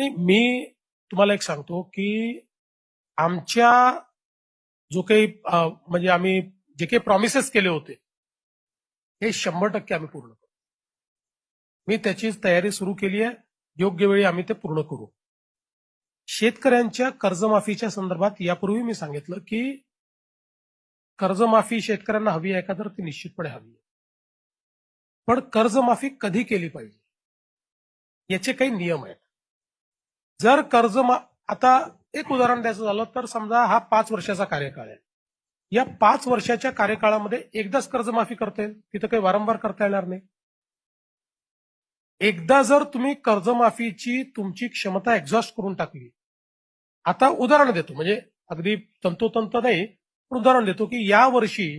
नाही, मी तुम्हाला एक सांगतो की आमच्या जो काही म्हणजे आम्ही जे काही प्रॉमिसेस केले होते हे 100% आम्ही पूर्ण करू. मी त्याची तयारी सुरू केली आहे. योग्य वेळी आम्ही ते पूर्ण करू. शेतकऱ्यांच्या कर्जमाफीच्या संदर्भात यापूर्वी मी सांगितलं की कर्जमाफी शेतकऱ्यांना हवी आहे का, तर ती निश्चितपणे हवी आहे. पण कर्जमाफी कधी केली पाहिजे याचे काही नियम आहेत. जर आता एक उदाहरण द्यायचं झालं तर समजा हा 5 वर्षाचा कार्यकाळ आहे. या 5 वर्षाच्या कार्यकाळामध्ये एकदाच कर्जमाफी करता येईल, तिथं काही वारंवार करता येणार नाही. एकदा जर तुम्ही कर्जमाफीची तुमची क्षमता एक्झॉस्ट करून टाकली, आता उदाहरण देतो, म्हणजे अगदी तंतोतंत नाही, पण उदाहरण देतो की या वर्षी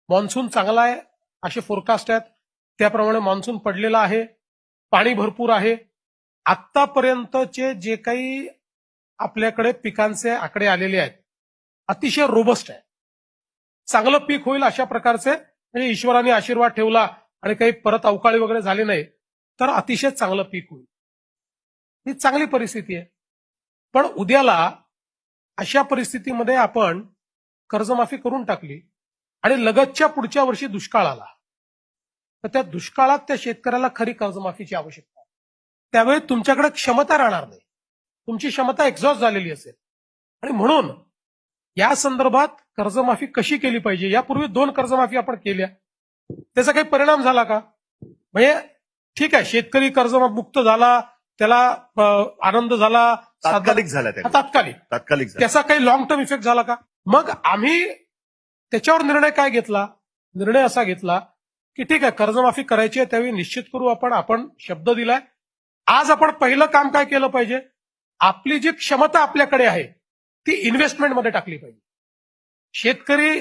मान्सून चांगला आहे असे फोरकास्ट आहेत, त्याप्रमाणे मान्सून पडलेला आहे, पाणी भरपूर आहे. आतापर्यंतचे जे काही आपल्याकडे पिकांचे आकडे आलेले आहेत अतिशय रोबस्ट आहे. चांगलं पीक होईल अशा प्रकारचे, म्हणजे ईश्वराने आशीर्वाद ठेवला आणि काही परत अवकाळी वगैरे झाली नाही तर अतिशय चांगलं पीक होईल. ही चांगली परिस्थिती आहे. पण उद्याला अशा परिस्थितीमध्ये आपण कर्जमाफी करून टाकली आणि लगतच्या पुढच्या वर्षी दुष्काळ आला, तर त्या दुष्काळात त्या शेतकऱ्याला खरी कर्जमाफीची आवश्यकता आहे. त्यावेळी तुमच्याकडे क्षमता राहणार नाही, तुमची क्षमता एक्झॉस्ट झालेली असेल. आणि म्हणून या संदर्भात कर्जमाफी कशी केली पाहिजे, यापूर्वी 2 कर्जमाफी आपण केल्या, त्याचा काही परिणाम झाला का? म्हणजे ठीक आहे, शेतकरी कर्जमुक्त झाला, त्याला आनंद झाला, तात्कालिक झाला, तात्कालिक त्याचा काही लॉंग टर्म इफेक्ट झाला का? मग आम्ही त्याच्यावर निर्णय काय घेतला? निर्णय असा घेतला की ठीक आहे, कर्जमाफी करायची आहे त्यावेळी निश्चित करू आपण शब्द दिलाय. आज आपण पहिलं काम काय केलं पाहिजे? आपली जी क्षमता आपल्याकडे आहे ती इन्व्हेस्टमेंटमध्ये टाकली पाहिजे.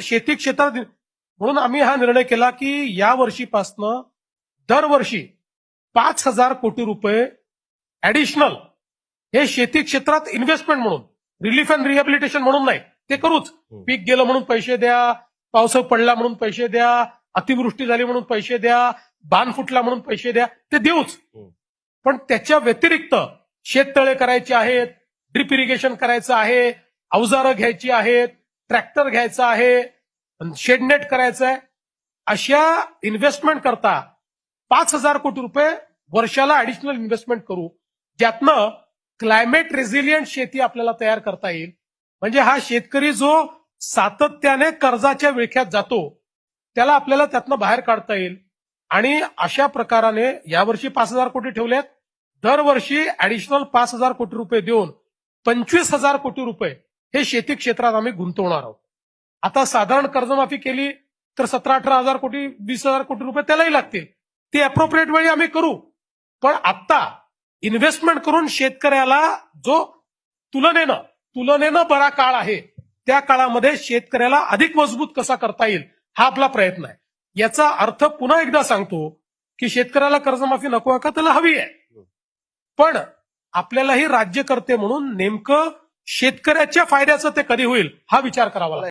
शेती क्षेत्रात, म्हणून आम्ही हा निर्णय केला की या वर्षीपासनं दरवर्षी 5,000 कोटी रुपये ऍडिशनल हे शेती क्षेत्रात इन्व्हेस्टमेंट म्हणून, रिलीफ अँड रिहॅबिलिटेशन म्हणून नाही, ते करूच. पीक गेलं म्हणून पैसे द्या, पाऊस पडला म्हणून पैसे द्या, अतिवृष्टी झाली म्हणून पैसे द्या, बांध फुटला म्हणून पैसे द्या, ते देऊच. पण त्याच्या व्यतिरिक्त शेततळे करायचे आहेत, ड्रिप इरिगेशन करायचं आहे, अवजारं घ्यायची आहेत, ट्रॅक्टर घ्यायचा आहे, शेडनेट करायचं आहे, अशा इन्व्हेस्टमेंट करता 5,000 कोटी रुपये वर्षाला ऍडिशनल इन्व्हेस्टमेंट करू, ज्यातनं क्लायमेट रेझिलियंट शेती आपल्याला तयार करता येईल. म्हणजे हा शेतकरी जो सातत्याने कर्जाच्या विळख्यात जातो त्याला आपल्याला त्यातनं बाहेर काढता येईल. आणि अशा प्रकाराने यावर्षी 5,000 कोटी ठेवलेत, दरवर्षी ऍडिशनल 5,000 कोटी रुपये देऊन 25,000 कोटी रुपये हे शेती क्षेत्रात आम्ही गुंतवणार आहोत. आता साधारण कर्जमाफी केली तर 17-18 कोटी 20,000 कोटी रुपये त्यालाही लागतील, ते अप्रोप्रिएट वेळी आम्ही करू. पण आता इन्व्हेस्टमेंट करून शेतकऱ्याला जो तुलनेनं बरा काळ आहे त्या काळामध्ये शेतकऱ्याला अधिक मजबूत कसा करता येईल हा आपला प्रयत्न आहे. याचा अर्थ पुन्हा एकदा सांगतो की शेतकऱ्याला कर्जमाफी नको आहे का? त्याला हवी आहे. पण आपल्यालाही राज्यकर्ते म्हणून नेमकं शेतकऱ्याच्या फायद्याचं ते कधी होईल हा विचार करावा लागेल.